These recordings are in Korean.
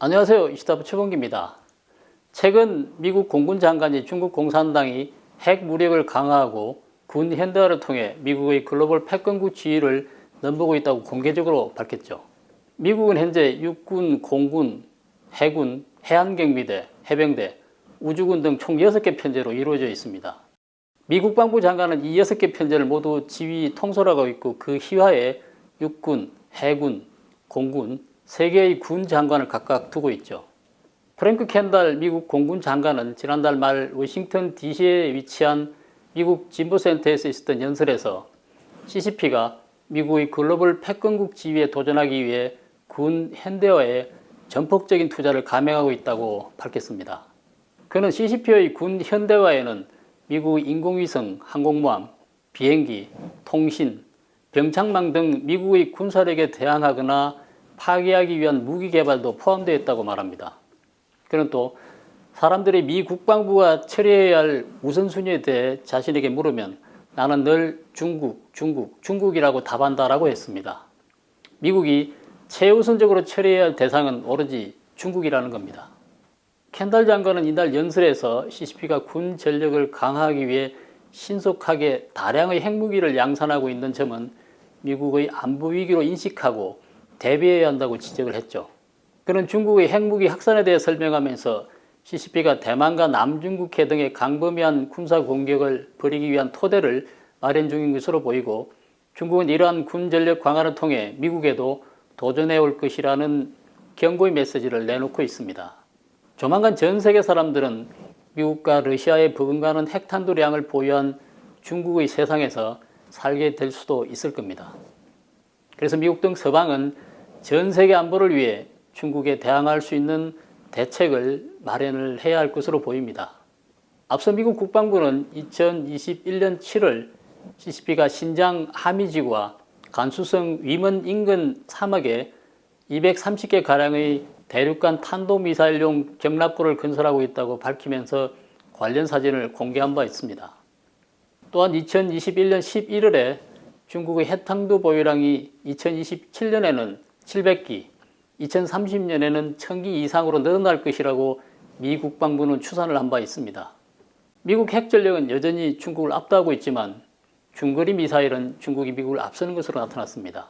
안녕하세요. 이시다부 최봉기입니다. 최근 미국 공군 장관이 중국 공산당이 핵 무력을 강화하고 군 현대화를 통해 미국의 글로벌 패권국 지위를 넘보고 있다고 공개적으로 밝혔죠. 미국은 현재 육군, 공군, 해군, 해안경비대, 해병대, 우주군 등 총 6개 편제로 이루어져 있습니다. 미 국방부 장관은 이 6개 편제를 모두 지휘 통솔하고 있고 그 휘하에 육군, 해군, 공군, 3개의 군 장관을 각각 두고 있죠. 프랭크 켄달 미국 공군 장관은 지난달 말 워싱턴 DC에 위치한 미국 진보센터에서 있었던 연설에서 CCP가 미국의 글로벌 패권국 지위에 도전하기 위해 군 현대화에 전폭적인 투자를 감행하고 있다고 밝혔습니다. 그는 CCP의 군 현대화에는 미국의 인공위성, 항공모함, 비행기, 통신, 병창망 등 미국의 군사력에 대항하거나 파괴하기 위한 무기 개발도 포함되어 있다고 말합니다. 그는 또 사람들이 미 국방부가 처리해야 할 우선순위에 대해 자신에게 물으면 나는 늘 중국이라고 답한다라고 했습니다. 미국이 최우선적으로 처리해야 할 대상은 오로지 중국이라는 겁니다. 켄달 장관은 이날 연설에서 CCP가 군 전력을 강화하기 위해 신속하게 다량의 핵무기를 양산하고 있는 점은 미국의 안보 위기로 인식하고 대비해야 한다고 지적을 했죠. 그는 중국의 핵무기 확산에 대해 설명하면서 CCP가 대만과 남중국해 등의 강범위한 군사 공격을 벌이기 위한 토대를 마련 중인 것으로 보이고 중국은 이러한 군 전력 강화를 통해 미국에도 도전해 올 것이라는 경고의 메시지를 내놓고 있습니다. 조만간 전 세계 사람들은 미국과 러시아에 버금가는 핵탄두량을 보유한 중국의 세상에서 살게 될 수도 있을 겁니다. 그래서 미국 등 서방은 전 세계 안보를 위해 중국에 대항할 수 있는 대책을 마련을 해야 할 것으로 보입니다. 앞서 미국 국방부는 2021년 7월 CCP가 신장 하미지구와 간수성 위문 인근 사막에 230개가량의 대륙간 탄도미사일용 경납고를 건설하고 있다고 밝히면서 관련 사진을 공개한 바 있습니다. 또한 2021년 11월에 중국의 해탕두 보유량이 2027년에는 700기, 2030년에는 1000기 이상으로 늘어날 것이라고 미 국방부는 추산을 한 바 있습니다. 미국 핵전력은 여전히 중국을 압도하고 있지만 중거리 미사일은 중국이 미국을 앞서는 것으로 나타났습니다.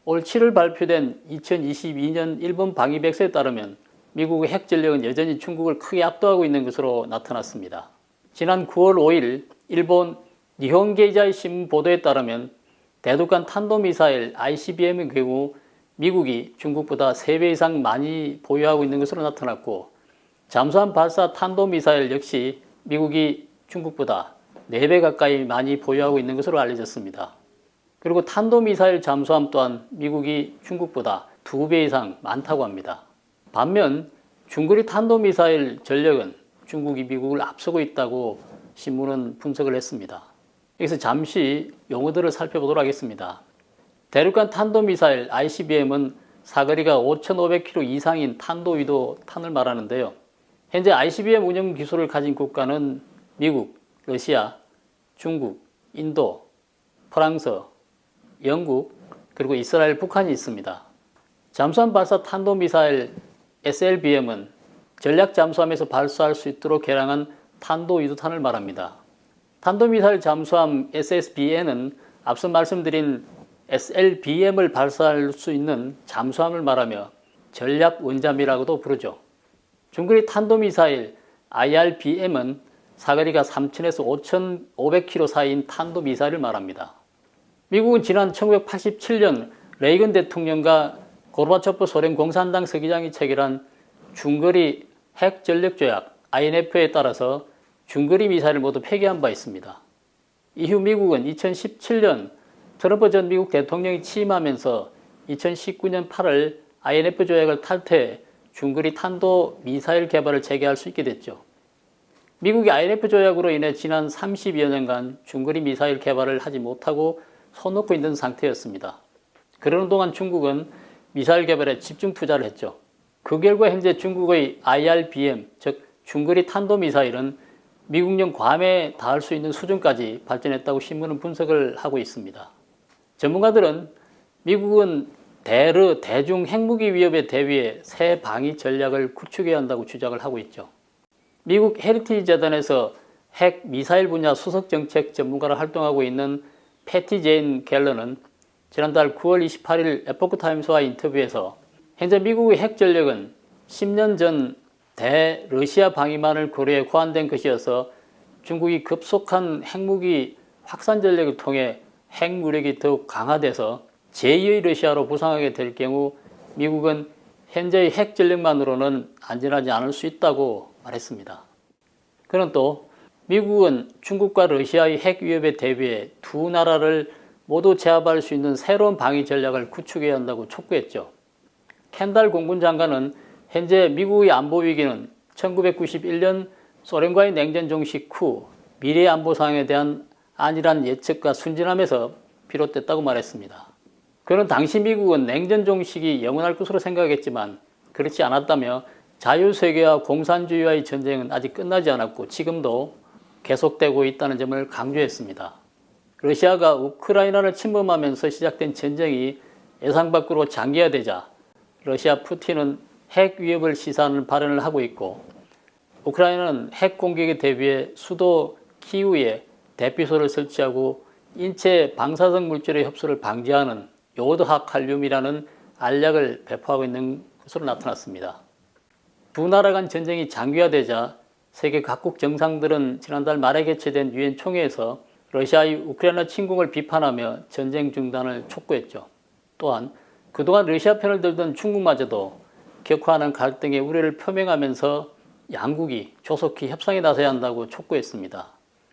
올 7월 발표된 2022년 일본 방위백서에 따르면 미국의 핵전력은 여전히 중국을 크게 압도하고 있는 것으로 나타났습니다. 지난 9월 5일 일본 니혼게이자이 신문 보도에 따르면 대륙간 탄도미사일 ICBM의 경우 미국이 중국보다 3배 이상 많이 보유하고 있는 것으로 나타났고 잠수함 발사 탄도미사일 역시 미국이 중국보다 4배 가까이 많이 보유하고 있는 것으로 알려졌습니다. 그리고 탄도미사일 잠수함 또한 미국이 중국보다 2배 이상 많다고 합니다. 반면 중거리 탄도미사일 전력은 중국이 미국을 앞서고 있다고 신문은 분석을 했습니다. 여기서 잠시 용어들을 살펴보도록 하겠습니다. 대륙간 탄도미사일 ICBM은 사거리가 5,500km 이상인 탄도위도 탄을 말하는데요. 현재 ICBM 운영 기술을 가진 국가는 미국, 러시아, 중국, 인도, 프랑스, 영국, 그리고 이스라엘, 북한이 있습니다. 잠수함 발사 탄도미사일 SLBM은 전략 잠수함에서 발사할 수 있도록 개량한 탄도위도탄을 말합니다. 탄도미사일 잠수함 SSBN은 앞서 말씀드린 SLBM을 발사할 수 있는 잠수함을 말하며 전략 원잠이라고도 부르죠. 중거리 탄도미사일 IRBM은 사거리가 3,000에서 5,500km 사이인 탄도미사일을 말합니다. 미국은 지난 1987년 레이건 대통령과 고르바초프 소련 공산당 서기장이 체결한 중거리 핵전력조약 INF에 따라서 중거리 미사일을 모두 폐기한 바 있습니다. 이후 미국은 2017년 트럼프 전 미국 대통령이 취임하면서 2019년 8월 INF 조약을 탈퇴해 중거리 탄도 미사일 개발을 재개할 수 있게 됐죠. 미국이 INF 조약으로 인해 지난 30여 년간 중거리 미사일 개발을 하지 못하고 손 놓고 있는 상태였습니다. 그러는 동안 중국은 미사일 개발에 집중 투자를 했죠. 그 결과 현재 중국의 IRBM, 즉 중거리 탄도 미사일은 미국령 괌에 닿을 수 있는 수준까지 발전했다고 신문은 분석을 하고 있습니다. 전문가들은 미국은 대르 대중 핵무기 위협에 대비해 새 방위 전략을 구축해야 한다고 주장을 하고 있죠. 미국 헤리티지 재단에서 핵 미사일 분야 수석 정책 전문가로 활동하고 있는 패티 제인 갤러는 지난달 9월 28일 에포크 타임스와 인터뷰에서 현재 미국의 핵 전력은 10년 전 대러시아 방위만을 고려해 고안된 것이어서 중국이 급속한 핵무기 확산 전략을 통해 핵무력이 더욱 강화돼서 제2의 러시아로 부상하게 될 경우 미국은 현재의 핵 전력만으로는 안전하지 않을 수 있다고 말했습니다. 그는 또 미국은 중국과 러시아의 핵 위협에 대비해 두 나라를 모두 제압할 수 있는 새로운 방위 전략을 구축해야 한다고 촉구했죠. 켄달 공군 장관은 현재 미국의 안보 위기는 1991년 소련과의 냉전 종식 후 미래 안보 상황에 대한 안일한 예측과 순진함에서 비롯됐다고 말했습니다. 그는 당시 미국은 냉전 종식이 영원할 것으로 생각했지만 그렇지 않았다며 자유세계와 공산주의와의 전쟁은 아직 끝나지 않았고 지금도 계속되고 있다는 점을 강조했습니다. 러시아가 우크라이나를 침범하면서 시작된 전쟁이 예상 밖으로 장기화되자 러시아 푸틴은 핵 위협을 시사하는 발언을 하고 있고 우크라이나는 핵 공격에 대비해 수도 키우에 대피소를 설치하고 인체 방사성 물질의 흡수를 방지하는 요드하칼륨이라는 알약을 배포하고 있는 것으로 나타났습니다. 두 나라 간 전쟁이 장기화되자 세계 각국 정상들은 지난달 말에 개최된 유엔 총회에서 러시아의 우크라이나 침공을 비판하며 전쟁 중단을 촉구했죠. 또한 그동안 러시아 편을 들던 중국마저도 격화하는 갈등의 우려를 표명하면서 양국이 조속히 협상에 나서야 한다고 촉구했습니다.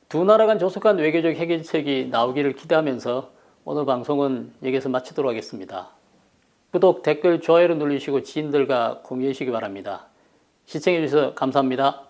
두 나라 간 조속한 외교적 해결책이 나오기를 기대하면서 오늘 방송은 여기서 마치도록 하겠습니다. 구독, 댓글, 좋아요를 누르시고 지인들과 공유해 주시기 바랍니다. 시청해 주셔서 감사합니다.